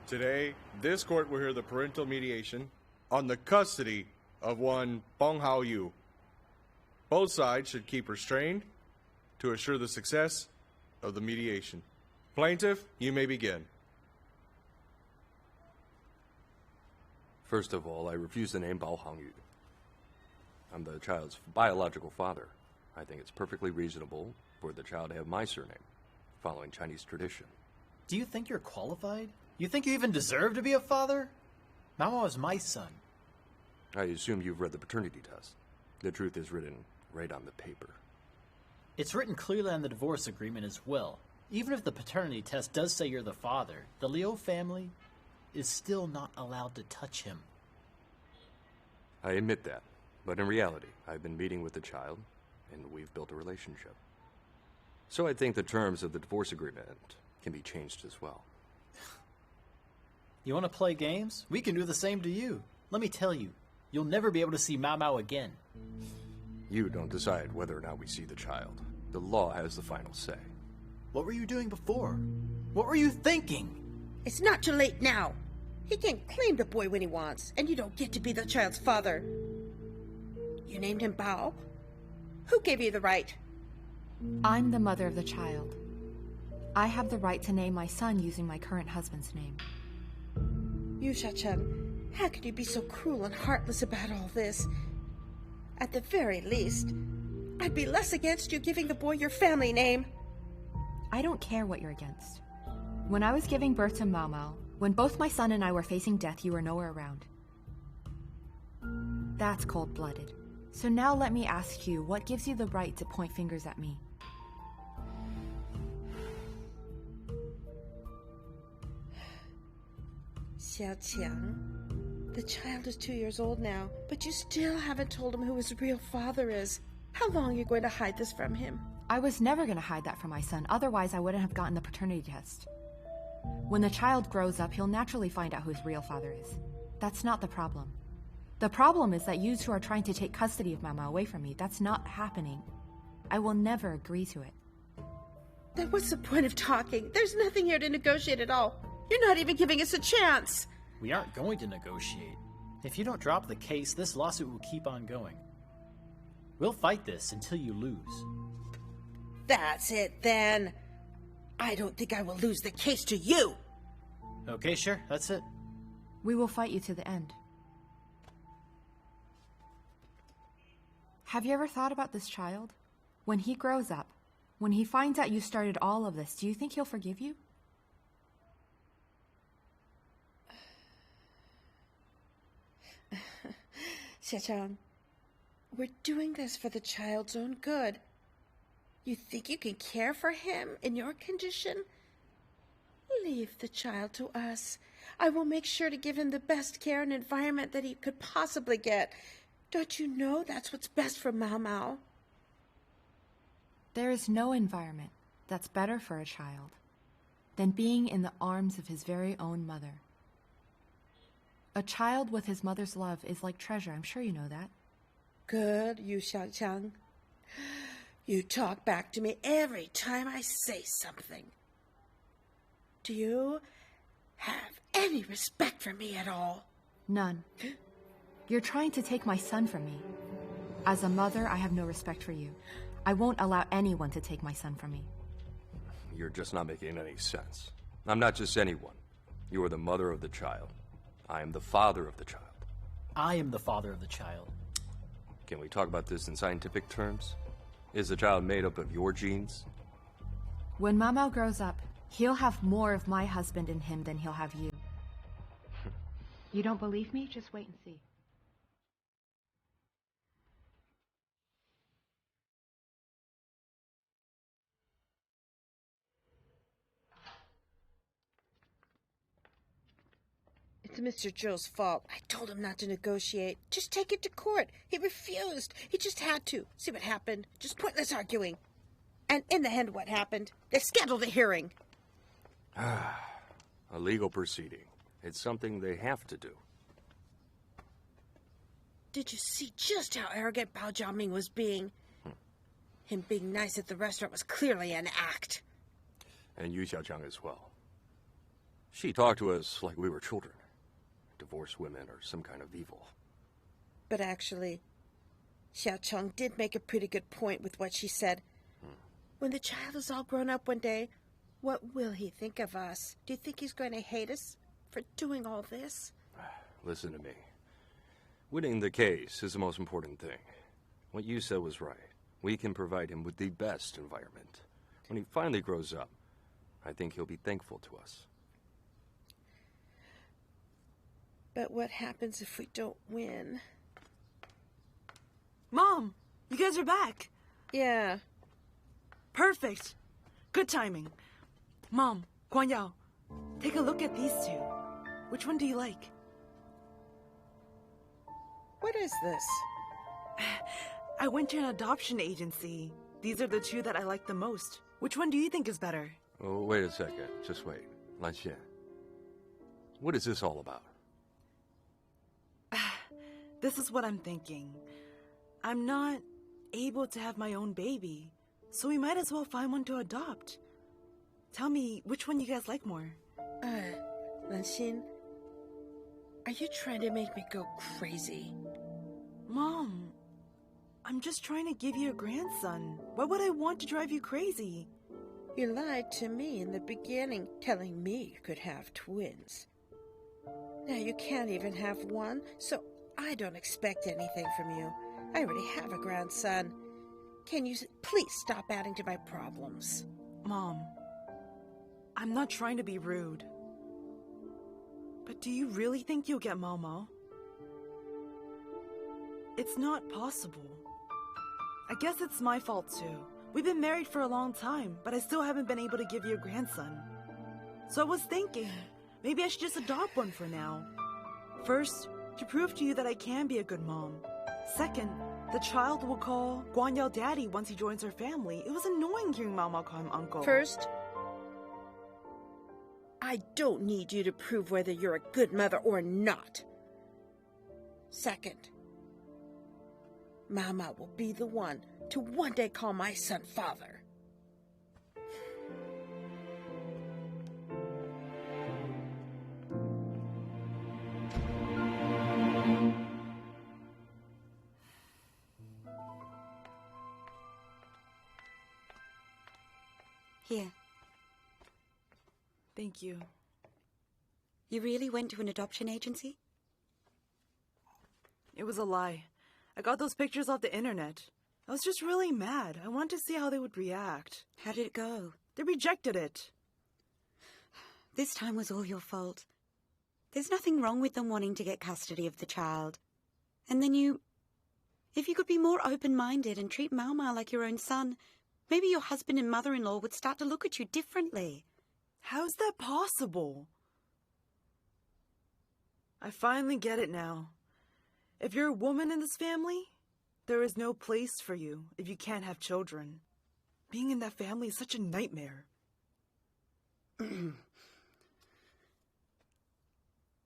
Today, this court will hear the parental mediation on the custody of one Bong Hao Yu. Both sides should keep restrained to assure the success of the mediation. Plaintiff, you may begin. First of all, I refuse the name Bao Hangyu. I'm the child's biological father. I think it's perfectly reasonable for the child to have my surname, following Chinese tradition. Do you think you're qualified? You think you even deserve to be a father? Mao is my son. I assume you've read the paternity test. The truth is written right on the paper. It's written clearly on the divorce agreement as well. Even if the paternity test does say you're the father, the Liu family is still not allowed to touch him. I admit that, but in reality, I've been meeting with the child, and we've built a relationship. So I think the terms of the divorce agreement can be changed as well. You want to play games? We can do the same to you. Let me tell you, you'll never be able to see Mao Mao again. You don't decide whether or not we see the child. The law has the final say. What were you doing before? What were you thinking? It's not too late now. He can claim the boy when he wants, and you don't get to be the child's father. You named him Bao? Who gave you the right? I'm the mother of the child. I have the right to name my son using my current husband's name. Yu Xiaocheng, how could you be so cruel and heartless about all this? At the very least, I'd be less against you giving the boy your family name. I don't care what you're against. When I was giving birth to Mao Mao, when both my son and I were facing death, you were nowhere around. That's cold-blooded. So now let me ask you, what gives you the right to point fingers at me? Xiaoqiang, the child is 2 years old now, but you still haven't told him who his real father is. How long are you going to hide this from him? I was never going to hide that from my son, otherwise I wouldn't have gotten the paternity test. When the child grows up, he'll naturally find out who his real father is. That's not the problem. The problem is that you two are trying to take custody of Mama away from me. That's not happening. I will never agree to it. Then what's the point of talking? There's nothing here to negotiate at all. You're not even giving us a chance. We aren't going to negotiate. If you don't drop the case, this lawsuit will keep on going. We'll fight this until you lose. That's it, then. I don't think I will lose the case to you. Okay, sure, that's it. We will fight you to the end. Have you ever thought about this child? When he grows up, when he finds out you started all of this, do you think he'll forgive you? Xiaochang, we're doing this for the child's own good. You think you can care for him in your condition? Leave the child to us. I will make sure to give him the best care and environment that he could possibly get. Don't you know that's what's best for Mao Mao? There is no environment. that's better for a child than being in the arms of his very own mother. A child with his mother's love is like treasure. I'm sure you know that. Good, Yu Xiaoqiang. You talk back to me every time I say something. Do you have any respect for me at all? None. You're trying to take my son from me. As a mother, I have no respect for you. I won't allow anyone to take my son from me. You're just not making any sense. I'm not just anyone. You are the mother of the child. I am the father of the child. I am the father of the child. Can we talk about this in scientific terms? Is the child made up of your genes? When Mama grows up, he'll have more of my husband in him than he'll have you. You don't believe me? Just wait and see. It's Mr. Zhou's fault. I told him not to negotiate. Just take it to court. He refused. He just had to. See what happened? Just pointless arguing. And in the end, what happened? They scheduled a hearing. A legal proceeding. It's something they have to do. Did you see just how arrogant Bao Ming was being? Him being nice at the restaurant was clearly an act. And Yu Xiaoqiang as well. She talked to us like we were children. Divorced women are some kind of evil. But actually, Xiaoqiang did make a pretty good point with what she said. When the child is all grown up one day, what will he think of us? Do you think he's going to hate us for doing all this? Listen to me. Winning the case is the most important thing. What you said was right. We can provide him with the best environment. When he finally grows up, I think he'll be thankful to us. But what happens if we don't win? Mom, you guys are back. Yeah. Perfect. Good timing. Mom, Guanyao, take a look at these two. Which one do you like? What is this? I went to an adoption agency. These are the two that I like the most. Which one do you think is better? Oh, wait a second. Just wait. Lan Xian. What is this all about? This is what I'm thinking. I'm not able to have my own baby, so we might as well find one to adopt. Tell me, which one you guys like more? Lanxin, are you trying to make me go crazy? Mom, I'm just trying to give you a grandson. Why would I want to drive you crazy? You lied to me in the beginning, telling me you could have twins. Now you can't even have one, so I don't expect anything from you. I already have a grandson. Can you please stop adding to my problems? Mom, I'm not trying to be rude. But do you really think you'll get Momo? It's not possible. I guess it's my fault too. We've been married for a long time, but I still haven't been able to give you a grandson. So I was thinking, maybe I should just adopt one for now. First, to prove to you that I can be a good mom. Second, the child will call Guanyao daddy once he joins our family. It was annoying hearing Mama call him uncle. First, I don't need you to prove whether you're a good mother or not. Second, Mama will be the one to one day call my son father. Here. Thank you. You really went to an adoption agency? It was a lie. I got those pictures off the internet. I was just really mad. I wanted to see how they would react. How did it go? They rejected it. This time was all your fault. There's nothing wrong with them wanting to get custody of the child. And then if you could be more open-minded and treat Mao like your own son, maybe your husband and mother-in-law would start to look at you differently. How's that possible? I finally get it now. If you're a woman in this family, there is no place for you if you can't have children. Being in that family is such a nightmare.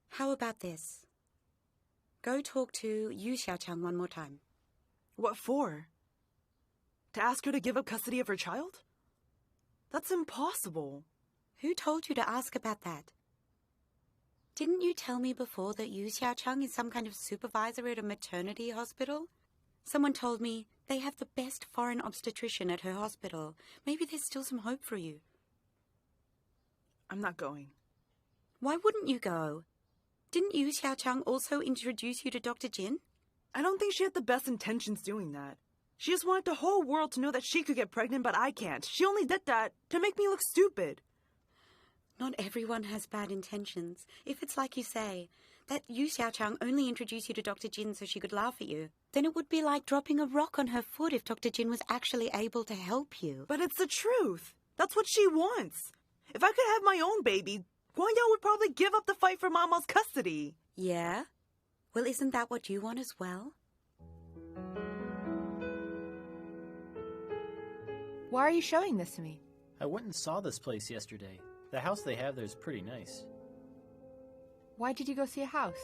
How about this? Go talk to Yu Xiaochang one more time. What for? To ask her to give up custody of her child? That's impossible. Who told you to ask about that? Didn't you tell me before that Yu Xiaochang is some kind of supervisor at a maternity hospital? Someone told me they have the best foreign obstetrician at her hospital. Maybe there's still some hope for you. I'm not going. Why wouldn't you go? Didn't Yu Xiaochang also introduce you to Dr. Jin? I don't think she had the best intentions doing that. She just wanted the whole world to know that she could get pregnant, but I can't. She only did that to make me look stupid. Not everyone has bad intentions. If it's like you say, that Yu Xiaochang only introduced you to Dr. Jin so she could laugh at you, then it would be like dropping a rock on her foot if Dr. Jin was actually able to help you. But it's the truth. That's what she wants. If I could have my own baby, Guanyao would probably give up the fight for Mama's custody. Yeah? Well, isn't that what you want as well? Why are you showing this to me? I went and saw this place yesterday. The house they have there is pretty nice. Why did you go see a house?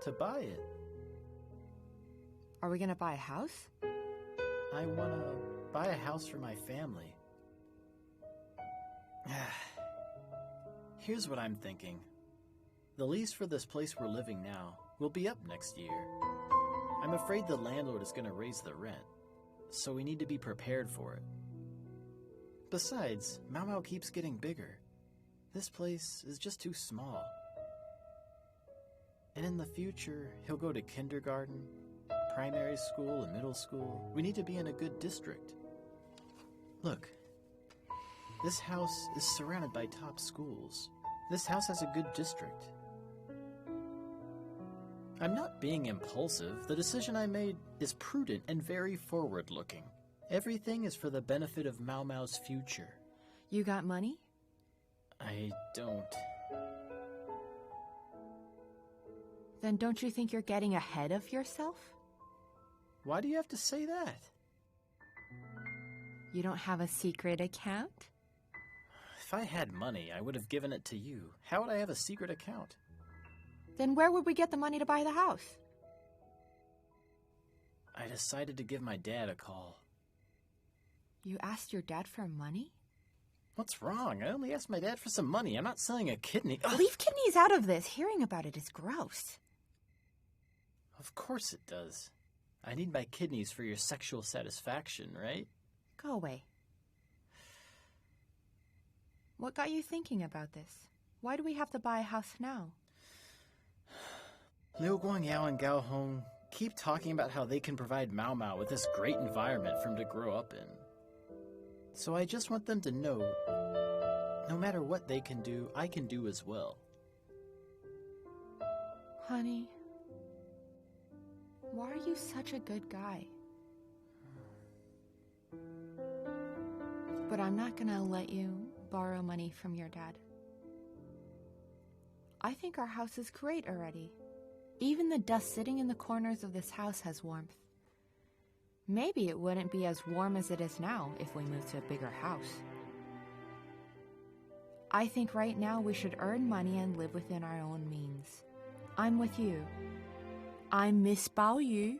To buy it. Are we gonna buy a house? I want to buy a house for my family. Here's what I'm thinking. The lease for this place we're living now will be up next year. I'm afraid the landlord is going to raise the rent, so we need to be prepared for it. Besides, Mao Mao keeps getting bigger. This place is just too small. And in the future, he'll go to kindergarten, primary school, and middle school. We need to be in a good district. Look, this house is surrounded by top schools. This house has a good district. I'm not being impulsive. The decision I made is prudent and very forward-looking. Everything is for the benefit of Mao Mao's future. You got money? I don't. Then don't you think you're getting ahead of yourself? Why do you have to say that? You don't have a secret account? If I had money, I would have given it to you. How would I have a secret account? Then where would we get the money to buy the house? I decided to give my dad a call. You asked your dad for money? What's wrong? I only asked my dad for some money. I'm not selling a kidney. Ugh. Leave kidneys out of this. Hearing about it is gross. Of course it does. I need my kidneys for your sexual satisfaction, right? Go away. What got you thinking about this? Why do we have to buy a house now? Liu Guangyao and Gao Hong keep talking about how they can provide Mao Mao with this great environment for him to grow up in. So I just want them to know, no matter what they can do, I can do as well. Honey, why are you such a good guy? But I'm not gonna let you borrow money from your dad. I think our house is great already. Even the dust sitting in the corners of this house has warmth. Maybe it wouldn't be as warm as it is now if we moved to a bigger house. I think right now we should earn money and live within our own means. I'm with you. I'm Miss Bao Yu.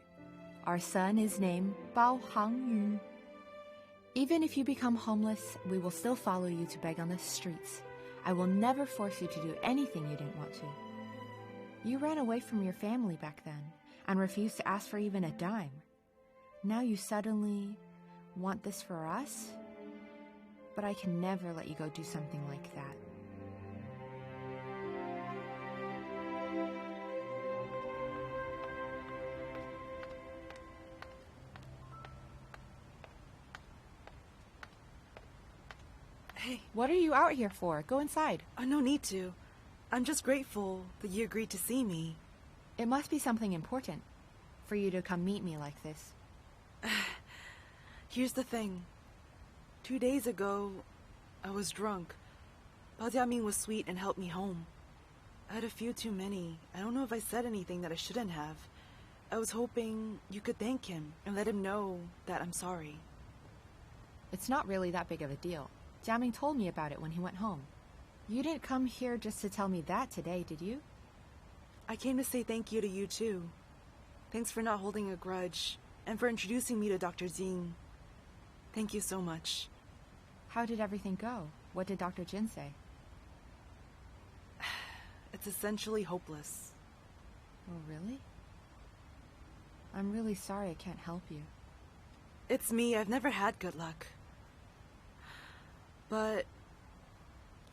Our son is named Bao Hang Yu. Even if you become homeless, we will still follow you to beg on the streets. I will never force you to do anything you didn't want to. You ran away from your family back then and refused to ask for even a dime. Now you suddenly want this for us? But I can never let you go do something like that. Hey. What are you out here for? Go inside. No need to. I'm just grateful that you agreed to see me. It must be something important for you to come meet me like this. Here's the thing. 2 days ago, I was drunk. Bao Jia Ming was sweet and helped me home. I had a few too many. I don't know if I said anything that I shouldn't have. I was hoping you could thank him and let him know that I'm sorry. It's not really that big of a deal. Jiaming told me about it when he went home. You didn't come here just to tell me that today, did you? I came to say thank you to you, too. Thanks for not holding a grudge, and for introducing me to Dr. Zing. Thank you so much. How did everything go? What did Dr. Jin say? It's essentially hopeless. Oh, really? I'm really sorry I can't help you. It's me. I've never had good luck. But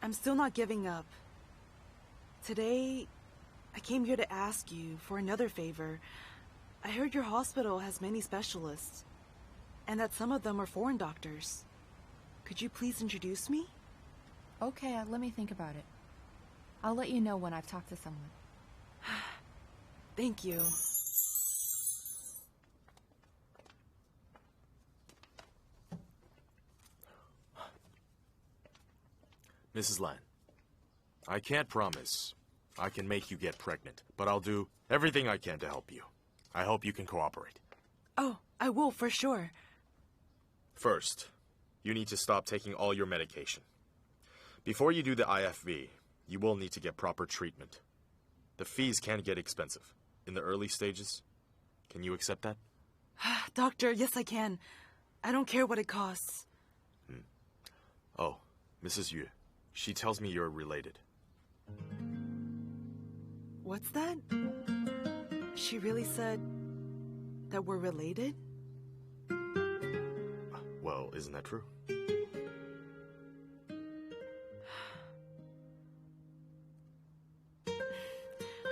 I'm still not giving up. Today, I came here to ask you for another favor. I heard your hospital has many specialists, and that some of them are foreign doctors. Could you please introduce me? Okay, let me think about it. I'll let you know when I've talked to someone. Thank you. Mrs. Lan, I can't promise I can make you get pregnant, but I'll do everything I can to help you. I hope you can cooperate. Oh, I will for sure. First, you need to stop taking all your medication. Before you do the IFV, you will need to get proper treatment. The fees can get expensive in the early stages. Can you accept that? Doctor, yes I can. I don't care what it costs. Oh, Mrs. Yu. She tells me you're related. What's that? She really said that we're related? Well, isn't that true?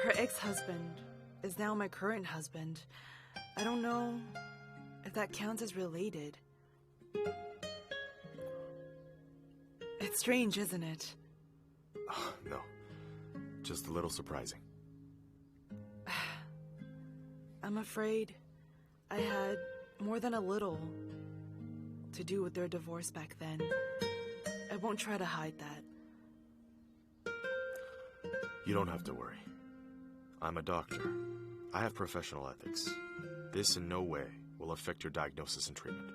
Her ex-husband is now my current husband. I don't know if that counts as related. It's strange, isn't it? No. Just a little surprising. I'm afraid I had more than a little to do with their divorce back then. I won't try to hide that. You don't have to worry. I'm a doctor. I have professional ethics. This in no way will affect your diagnosis and treatment.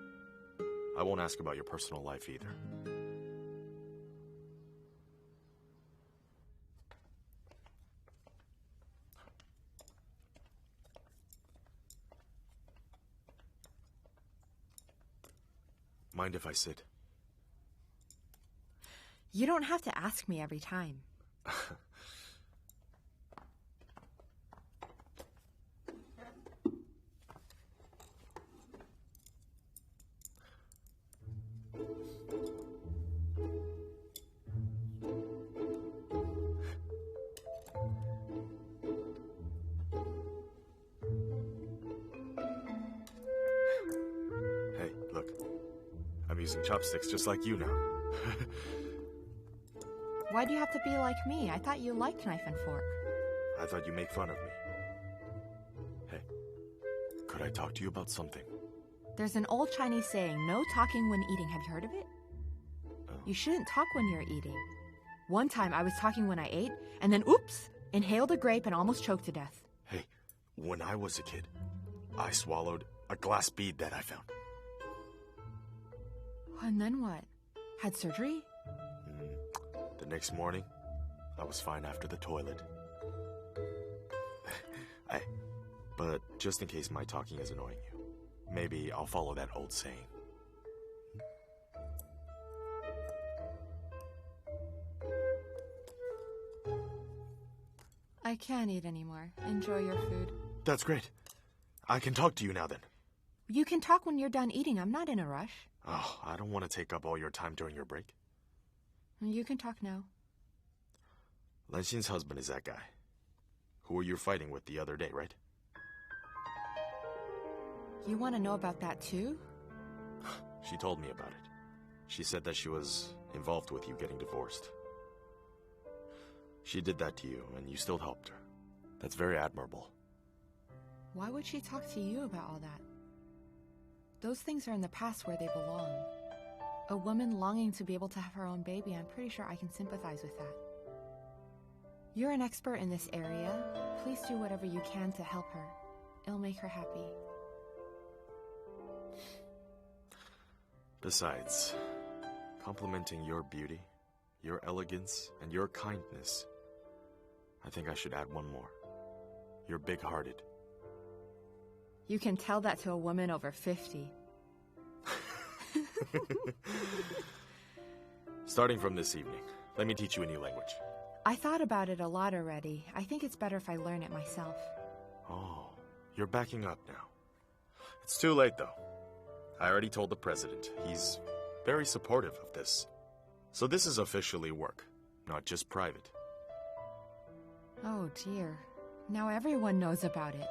I won't ask about your personal life either. Mind if I sit? You don't have to ask me every time. Hey, look. I'm using chopsticks just like you now. Why do you have to be like me? I thought you liked knife and fork. I thought you made fun of me. Hey, could I talk to you about something? There's an old Chinese saying, no talking when eating. Have you heard of it? Oh. You shouldn't talk when you're eating. One time I was talking when I ate, and then oops, inhaled a grape and almost choked to death. Hey, when I was a kid, I swallowed a glass bead that I found. And then what? Had surgery? The next morning, I was fine after the toilet. But just in case my talking is annoying you, maybe I'll follow that old saying. I can't eat anymore. Enjoy your food. That's great. I can talk to you now then. You can talk when you're done eating. I'm not in a rush. Oh, I don't want to take up all your time during your break. You can talk now. Lan Xin's husband is that guy who you were fighting with the other day, right? You want to know about that too? She told me about it. She said that she was involved with you getting divorced. She did that to you, and you still helped her. That's very admirable. Why would she talk to you about all that? Those things are in the past where they belong. A woman longing to be able to have her own baby, I'm pretty sure I can sympathize with that. You're an expert in this area. Please do whatever you can to help her. It'll make her happy. Besides, complimenting your beauty, your elegance, and your kindness, I think I should add one more. You're big-hearted. You can tell that to a woman over 50. Starting from this evening, let me teach you a new language. I thought about it a lot already. I think it's better if I learn it myself. Oh, you're backing up now. It's too late, though. I already told the president. He's very supportive of this. So this is officially work, not just private. Oh, dear. Now everyone knows about it.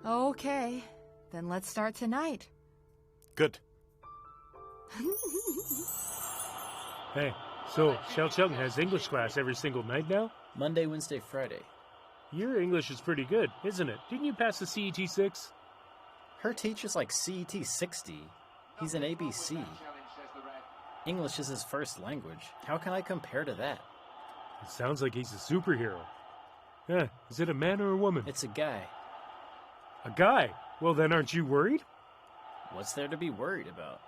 Okay, then let's start tonight. Good. Hey, so Xiao Chung has English class every single night now? Monday, Wednesday, Friday. Your English is pretty good, isn't it? Didn't you pass the CET 6? Her teacher's like CET 60. He's an ABC. English is his first language. How can I compare to that? It sounds like he's a superhero. Is it a man or a woman? It's a guy. A guy? Well, then aren't you worried? What's there to be worried about?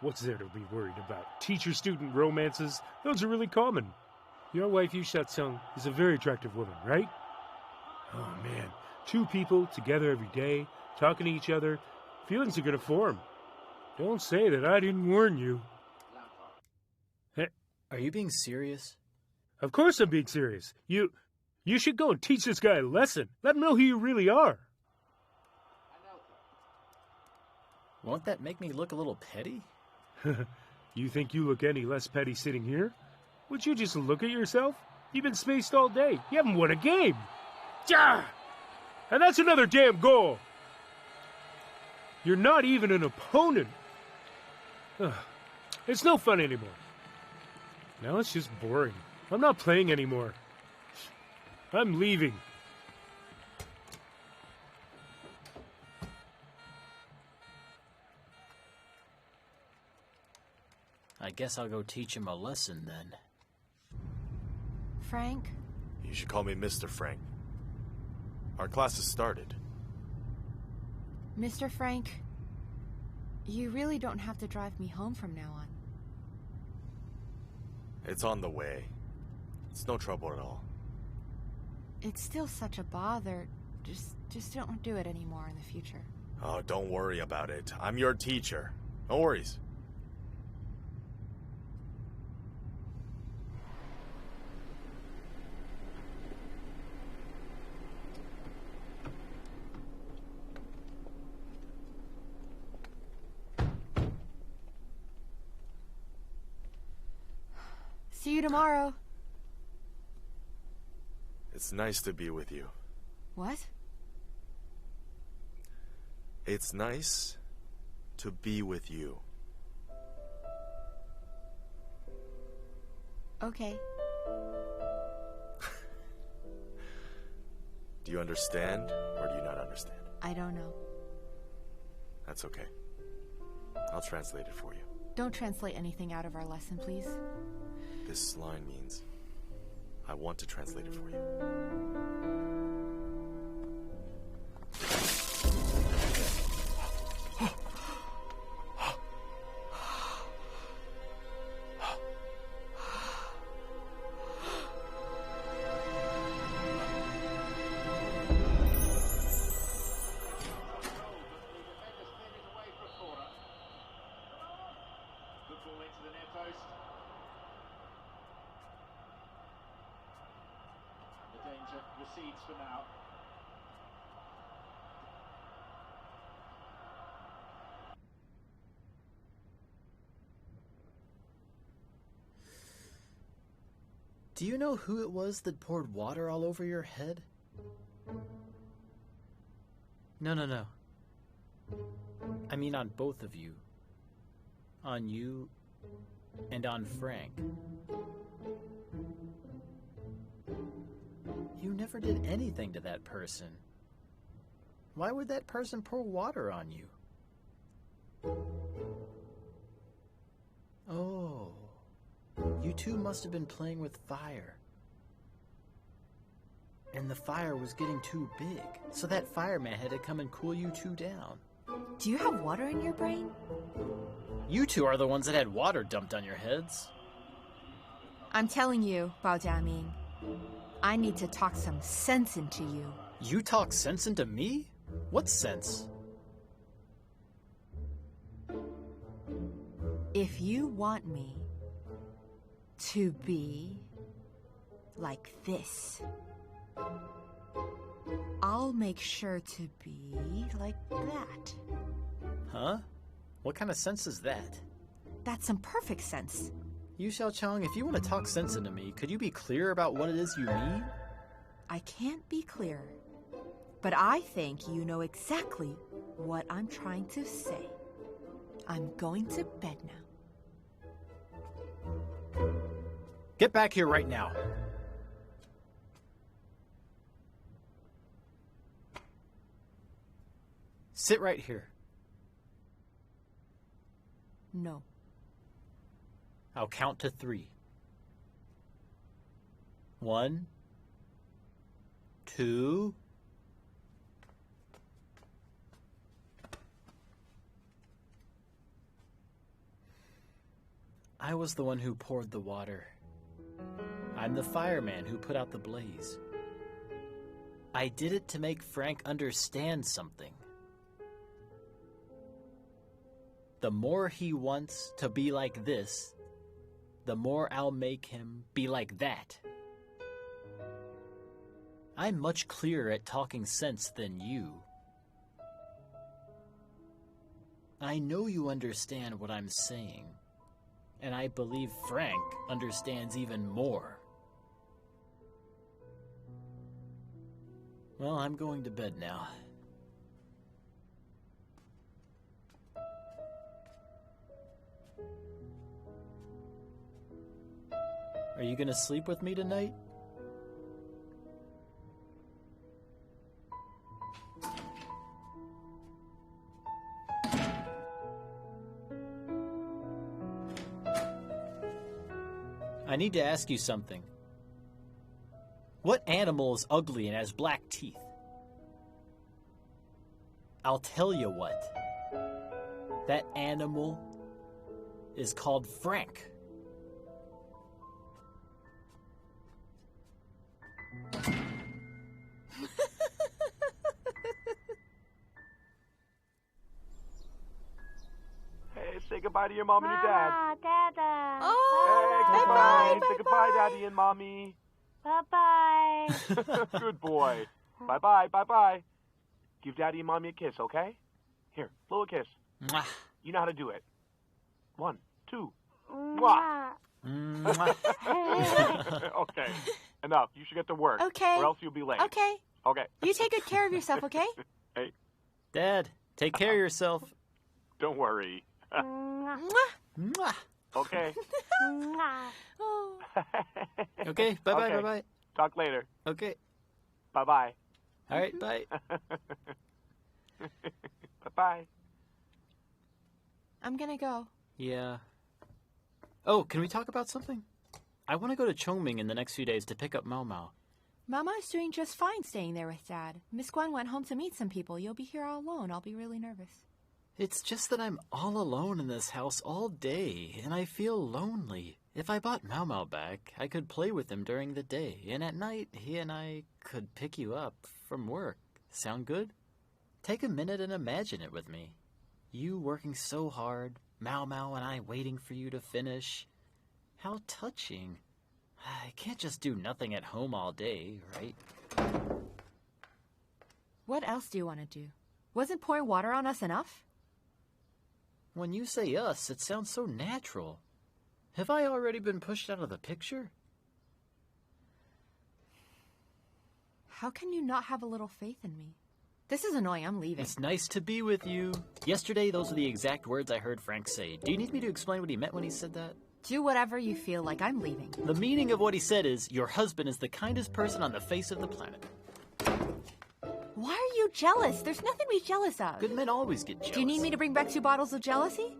What's there to be worried about? Teacher-student romances? Those are really common. Your wife, Yu Xiaocheng, is a very attractive woman, right? Oh, man. 2 people together every day, talking to each other. Feelings are going to form. Don't say that I didn't warn you. Hey, are you being serious? Of course I'm being serious. You should go and teach this guy a lesson. Let him know who you really are. Won't that make me look a little petty? You think you look any less petty sitting here? Would you just look at yourself? You've been spaced all day. You haven't won a game. Yeah! And that's another damn goal. You're not even an opponent. It's no fun anymore. Now it's just boring. I'm not playing anymore. I'm leaving. I guess I'll go teach him a lesson then. Frank? You should call me Mr. Frank. Our class has started. Mr. Frank, you really don't have to drive me home from now on. It's on the way. It's no trouble at all. It's still such a bother. Just don't do it anymore in the future. Oh, don't worry about it. I'm your teacher. No worries. See you tomorrow. It's nice to be with you. What? It's nice to be with you. Okay. Do you understand, or do you not understand? I don't know. That's okay. I'll translate it for you. Don't translate anything out of our lesson, please. This line means, I want to translate it for you. Recedes for now. Do you know who it was that poured water all over your head? No. I mean on both of you. On you and on Frank. You never did anything to that person. Why would that person pour water on you? Oh, you two must have been playing with fire. And the fire was getting too big, so that fireman had to come and cool you two down. Do you have water in your brain? You two are the ones that had water dumped on your heads. I'm telling you, Bao Jiaming, I need to talk some sense into you. You talk sense into me? What sense? If you want me to be like this, I'll make sure to be like that. Huh? What kind of sense is that? That's some perfect sense. Yu Xiaochang, if you want to talk sense into me, could you be clear about what it is you mean? I can't be clearer, but I think you know exactly what I'm trying to say. I'm going to bed now. Get back here right now. Sit right here. No. I'll count to 3. 1, 2. I was the one who poured the water. I'm the fireman who put out the blaze. I did it to make Frank understand something. The more he wants to be like this, the more I'll make him be like that. I'm much clearer at talking sense than you. I know you understand what I'm saying, and I believe Frank understands even more. Well, I'm going to bed now. Are you gonna sleep with me tonight? I need to ask you something. What animal is ugly and has black teeth? I'll tell you what. That animal is called Frank. Hey, say goodbye to your mom and your dad. Dada. Hey, Bye-bye. goodbye. Say Bye-bye. goodbye, Daddy and Mommy. Bye-bye. Good boy. Bye-bye, bye-bye. Give Daddy and Mommy a kiss, okay? Here, blow a kiss. Mwah. You know how to do it. 1, 2. Mwah. Mwah. Okay, enough. You should get to work. Okay. Or else you'll be late. Okay. Okay. You take good care of yourself, okay? Hey, Dad, take care of yourself. don't worry. Mwah. Mwah. Okay. Mwah. Oh. Okay, bye-bye, Okay. bye-bye. Talk later. Okay. Bye-bye. All right, bye. Bye-bye. I'm gonna go. Yeah. Oh, can we talk about something? I want to go to Chongming in the next few days to pick up Mao Mao. Mama is doing just fine staying there with Dad. Miss Gwen went home to meet some people. You'll be here all alone. I'll be really nervous. It's just that I'm all alone in this house all day, and I feel lonely. If I bought Mao Mao back, I could play with him during the day, and at night, he and I could pick you up from work. Sound good? Take a minute and imagine it with me. You working so hard, Mao Mao and I waiting for you to finish. How touching. I can't just do nothing at home all day, right? What else do you want to do? Wasn't pouring water on us enough? When you say us, it sounds so natural. Have I already been pushed out of the picture? How can you not have a little faith in me? This is annoying. I'm leaving. It's nice to be with you. Yesterday, those are the exact words I heard Frank say. Do you need me to explain what he meant when he said that? Do whatever you feel like. I'm leaving. The meaning of what he said is, your husband is the kindest person on the face of the planet. Why are you jealous? There's nothing to be jealous of. Good men always get jealous. Do you need me to bring back 2 bottles of jealousy?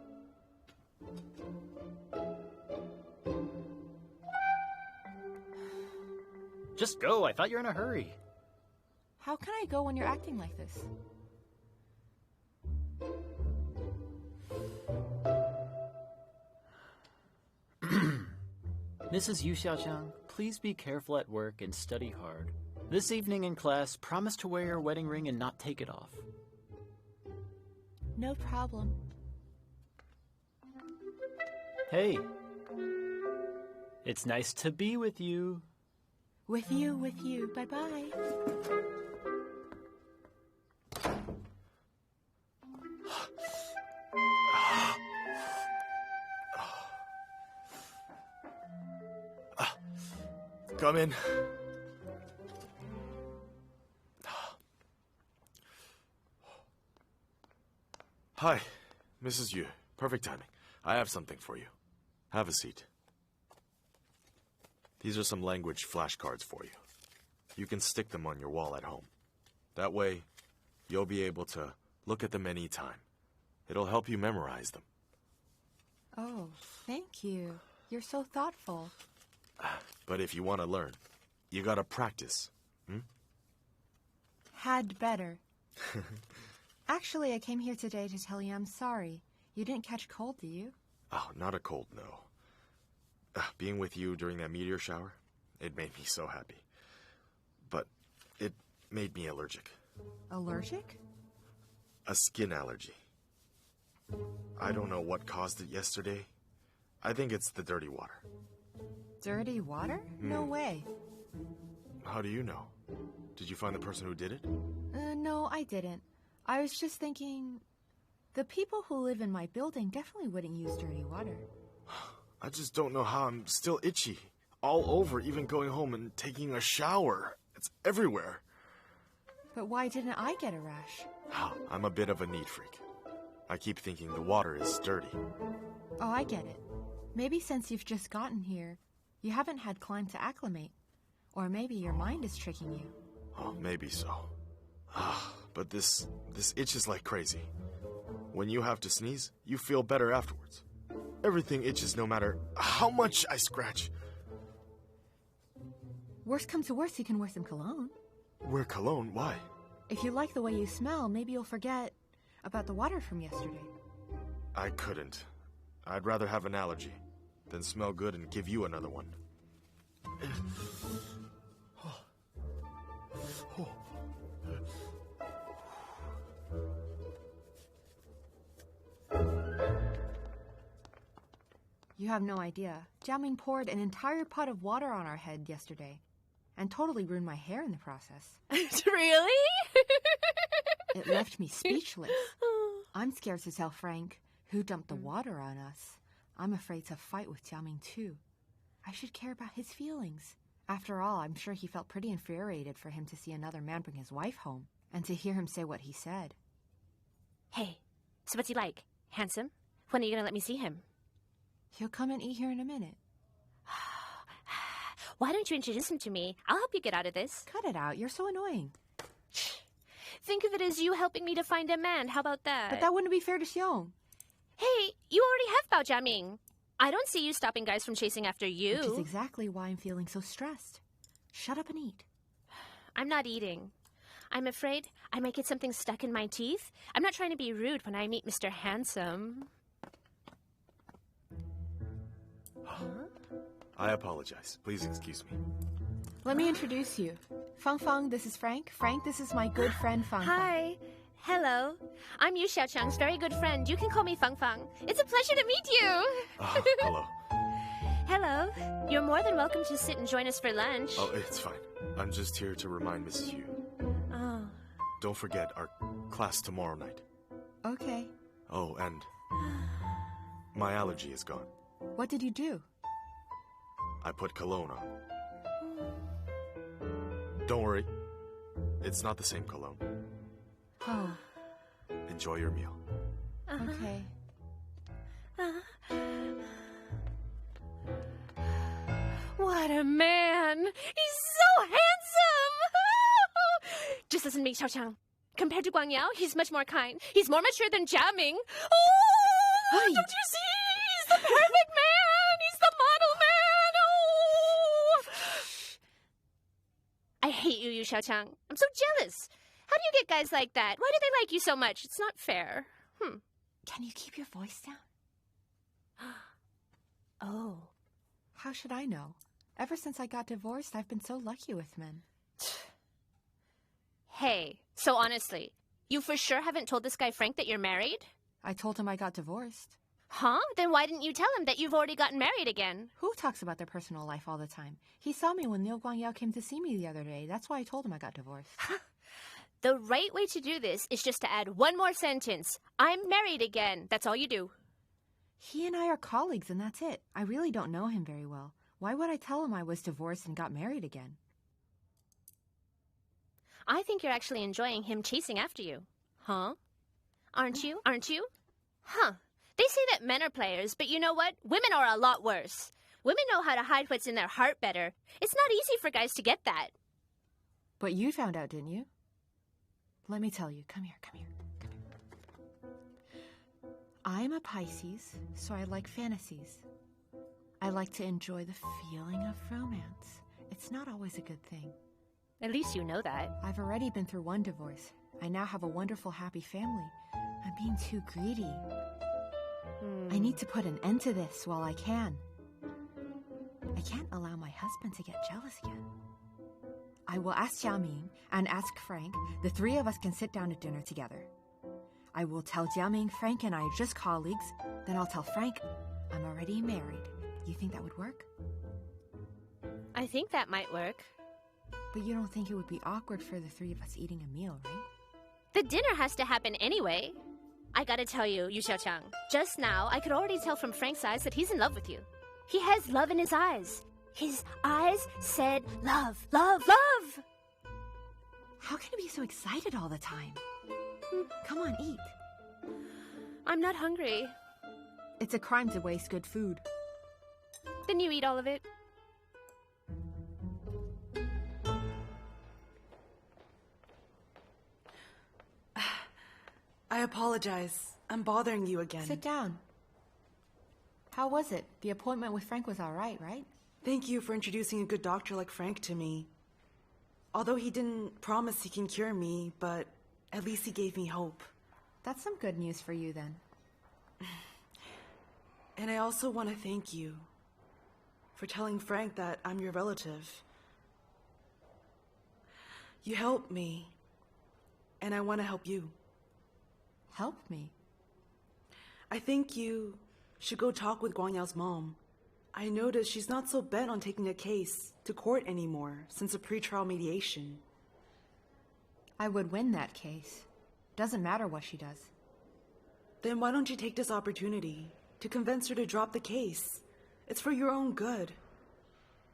Just go. I thought you were in a hurry. How can I go when you're acting like this? Mrs. Yu Xiaochang, please be careful at work and study hard. This evening in class, promise to wear your wedding ring and not take it off. No problem. Hey. It's nice to be with you. With you. Bye-bye. Come in. Hi, Mrs. Yu. Perfect timing. I have something for you. Have a seat. These are some language flashcards for you. You can stick them on your wall at home. That way, you'll be able to look at them any time. It'll help you memorize them. Oh, thank you. You're so thoughtful. But if you want to learn, you gotta practice. Had better. Actually, I came here today to tell you I'm sorry. You didn't catch cold, did you? Oh, not a cold, no. Being with you during that meteor shower, it made me so happy. But it made me allergic. Allergic? A skin allergy. I don't know what caused it yesterday. I think it's the dirty water. Dirty water? No way. How do you know? Did you find the person who did it? No, I didn't. I was just thinking, the people who live in my building definitely wouldn't use dirty water. I just don't know how I'm still itchy. All over, even going home and taking a shower. It's everywhere. But why didn't I get a rash? I'm a bit of a neat freak. I keep thinking the water is dirty. Oh, I get it. Maybe since you've just gotten here, you haven't had time to acclimate. Or maybe your mind is tricking you. Oh, maybe so. But this itch is like crazy. When you have to sneeze, you feel better afterwards. Everything itches no matter how much I scratch. Worst comes to worst, you can wear some cologne. Wear cologne? Why? If you like the way you smell, maybe you'll forget about the water from yesterday. I couldn't. I'd rather have an allergy than smell good and give you another one. You have no idea. Jiaming poured an entire pot of water on our head yesterday and totally ruined my hair in the process. Really? It left me speechless. I'm scared to tell Frank who dumped the water on us. I'm afraid to fight with Jiaming too. I should care about his feelings. After all, I'm sure he felt pretty infuriated for him to see another man bring his wife home and to hear him say what he said. Hey, so what's he like? Handsome? When are you gonna let me see him? He'll come and eat here in a minute. Why don't you introduce him to me? I'll help you get out of this. Cut it out. You're so annoying. Think of it as you helping me to find a man. How about that? But that wouldn't be fair to Xiong. Hey, you already have Bao Jiaming. I don't see you stopping guys from chasing after you. Which is exactly why I'm feeling so stressed. Shut up and eat. I'm not eating. I'm afraid I might get something stuck in my teeth. I'm not trying to be rude when I meet Mr. Handsome. I apologize. Please excuse me. Let me introduce you. Fang Fang, this is Frank. Frank, this is my good friend Fang Fang. Hi. Hello. I'm Yu Xiaochang's very good friend. You can call me Fang Fang. It's a pleasure to meet you. Hello. Hello. You're more than welcome to sit and join us for lunch. Oh, it's fine. I'm just here to remind Mrs. Yu. Oh. Don't forget our class tomorrow night. Okay. Oh, and my allergy is gone. What did you do? I put cologne on. Don't worry. It's not the same cologne. Oh. Enjoy your meal. Okay. What a man! He's so handsome! Just listen to me, Xiaochang. Compared to Guang Yao, he's much more kind. He's more mature than Jiaming. Oh! Hey. Don't you see? He's the perfect man! He's the model man! Oh! I hate you, Yu Xiaochang. I'm so jealous. How do you get guys like that? Why do they like you so much? It's not fair. Can you keep your voice down? Oh. How should I know? Ever since I got divorced, I've been so lucky with men. Hey, so honestly, you for sure haven't told this guy Frank that you're married? I told him I got divorced. Huh? Then why didn't you tell him that you've already gotten married again? Who talks about their personal life all the time? He saw me when Ni Guangyao came to see me the other day. That's why I told him I got divorced. The right way to do this is just to add one more sentence. I'm married again. That's all you do. He and I are colleagues, and that's it. I really don't know him very well. Why would I tell him I was divorced and got married again? I think you're actually enjoying him chasing after you. Huh? Aren't you? Aren't you? Huh. They say that men are players, but you know what? Women are a lot worse. Women know how to hide what's in their heart better. It's not easy for guys to get that. But you found out, didn't you? Let me tell you. Come here, come here, come here. I'm a Pisces, so I like fantasies. I like to enjoy the feeling of romance. It's not always a good thing. At least you know that. I've already been through one divorce. I now have a wonderful, happy family. I'm being too greedy. I need to put an end to this while I can. I can't allow my husband to get jealous again. I will ask Jiaming and ask Frank. The three of us can sit down at dinner together. I will tell Jiaming Frank and I are just colleagues. Then I'll tell Frank I'm already married. You think that would work? I think that might work. But you don't think it would be awkward for the three of us eating a meal, right? The dinner has to happen anyway. I gotta tell you, Yu Xiaochang, just now I could already tell from Frank's eyes that he's in love with you. He has love in his eyes. His eyes said love, love, love! How can you be so excited all the time? Come on, eat. I'm not hungry. It's a crime to waste good food. Then you eat all of it. I apologize. I'm bothering you again. Sit down. How was it? The appointment with Frank was all right, right? Thank you for introducing a good doctor like Frank to me. Although he didn't promise he can cure me, but at least he gave me hope. That's some good news for you then. And I also want to thank you for telling Frank that I'm your relative. You helped me, and I want to help you. Help me? I think you should go talk with Guangyao's mom. I noticed she's not so bent on taking a case to court anymore since a pretrial mediation. I would win that case. Doesn't matter what she does. Then why don't you take this opportunity to convince her to drop the case? It's for your own good.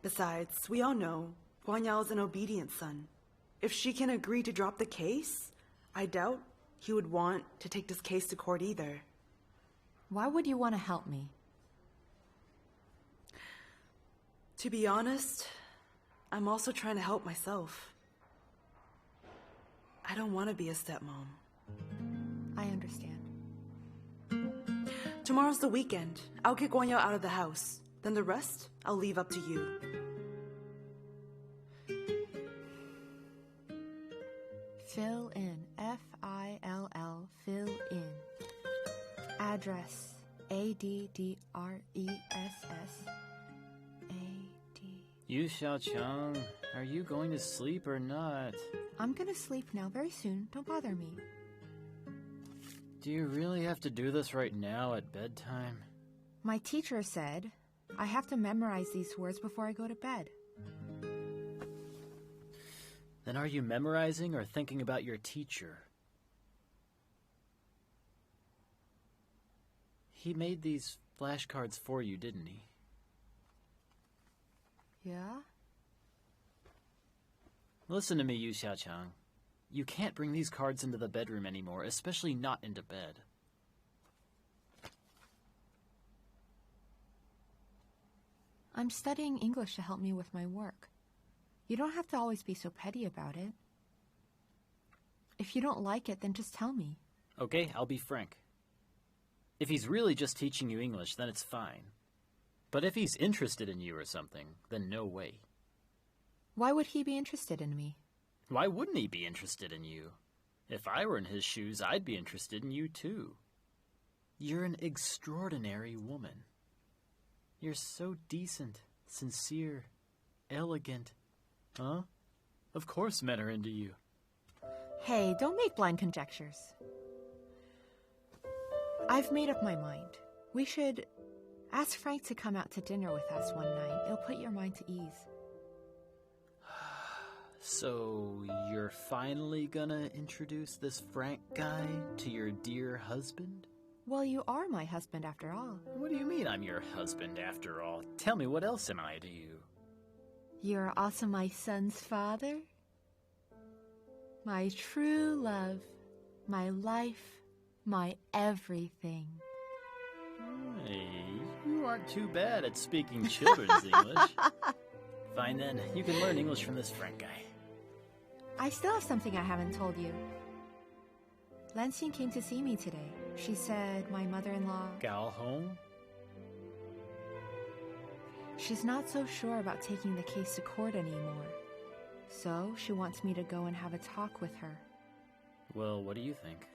Besides, we all know Guanyao's an obedient son. If she can agree to drop the case, I doubt he would want to take this case to court either. Why would you want to help me? To be honest, I'm also trying to help myself. I don't want to be a stepmom. I understand. Tomorrow's the weekend. I'll get Guanyao out of the house. Then the rest, I'll leave up to you. Fill in. F-I-L-L. Fill in. Address. A-D-D-R-E-S-S. A-D... Yu Xiaochang, are you going to sleep or not? I'm gonna sleep now very soon. Don't bother me. Do you really have to do this right now at bedtime? My teacher said I have to memorize these words before I go to bed. Then are you memorizing or thinking about your teacher? He made these flashcards for you, didn't he? Yeah? Listen to me, Yu Xiaochang. You can't bring these cards into the bedroom anymore, especially not into bed. I'm studying English to help me with my work. You don't have to always be so petty about it. If you don't like it, then just tell me. Okay, I'll be frank. If he's really just teaching you English, then it's fine. But if he's interested in you or something, then no way. Why would he be interested in me? Why wouldn't he be interested in you? If I were in his shoes, I'd be interested in you too. You're an extraordinary woman. You're so decent, sincere, elegant. Huh? Of course men are into you. Hey, don't make blind conjectures. I've made up my mind. We should ask Frank to come out to dinner with us one night. It'll put your mind to ease. So, you're finally gonna introduce this Frank guy to your dear husband? Well, you are my husband after all. What do you mean I'm your husband after all? Tell me, what else am I to you? You're also my son's father. My true love. My life. My everything. Hey, you aren't too bad at speaking children's English. Fine then, you can learn English from this Frank guy. I still have something I haven't told you. Lansing came to see me today. She said my mother-in-law... Gal home? She's not so sure about taking the case to court anymore. So she wants me to go and have a talk with her. Well, what do you think?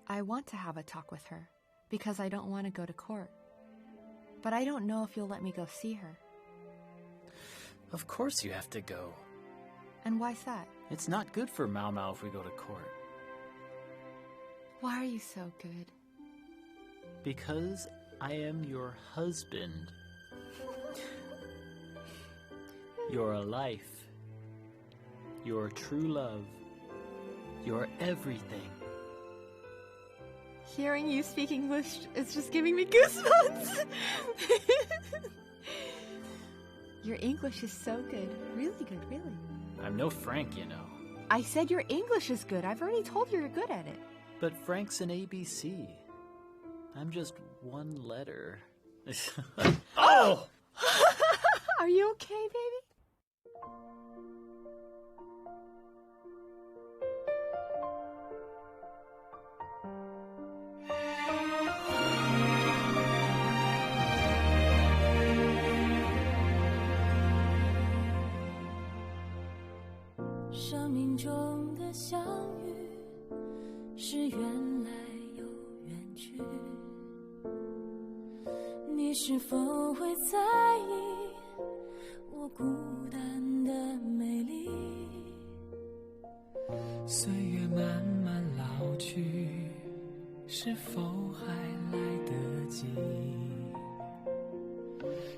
I want to have a talk with her because I don't want to go to court. But I don't know if you'll let me go see her. Of course you have to go. And why's that? It's not good for Mau Mau if we go to court. Why are you so good? Because I am your husband. Your life. Your true love. Your everything. Hearing you speak English is just giving me goosebumps. Your English is so good. Really good, really. I'm no Frank, you know. I said your English is good. I've already told you you're good at it. But Frank's an ABC. I'm just one letter. Oh! Are you okay, baby? 生命中的相遇是缘来又缘去，你是否会在意我孤单的美丽？岁月慢慢老去，是否还来得及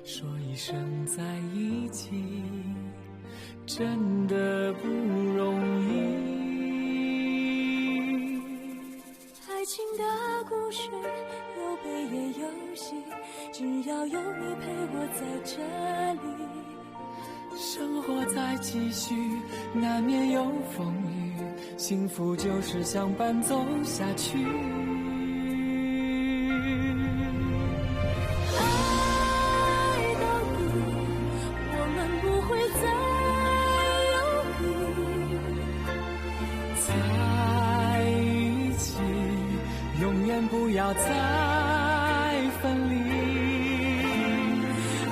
说一声在一起？真的不容易。爱情的故事有悲也有喜，只要有你陪我在这里。生活在继续，难免有风雨，幸福就是相伴走下去。爱到底，我们不会再在一起，永远不要再分离。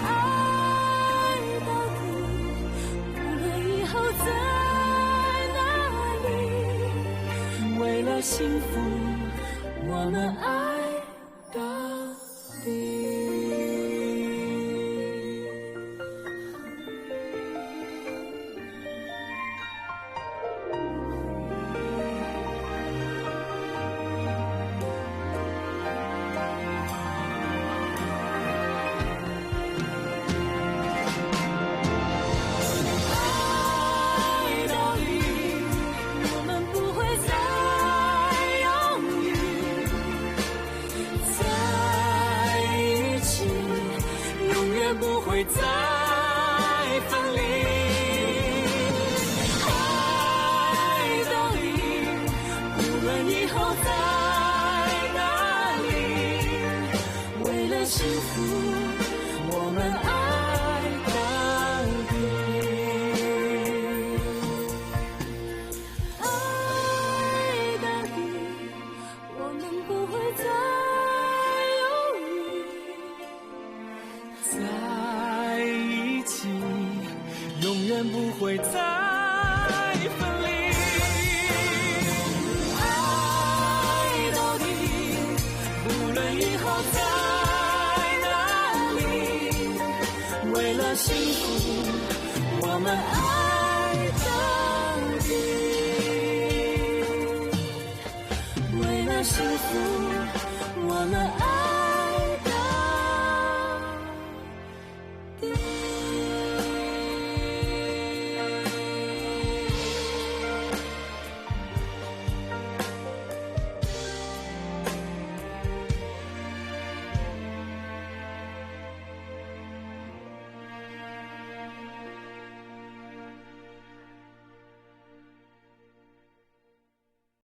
爱到底，无论以后在哪里，为了幸福，我们爱到底。会再分离，爱到底，无论以后在哪里，为了幸福，我们爱到底。爱到底，我们不会再犹豫。永远不会再分离，爱到底，无论以后在哪里，为了了幸福，我们爱到底。为了幸福，我们爱。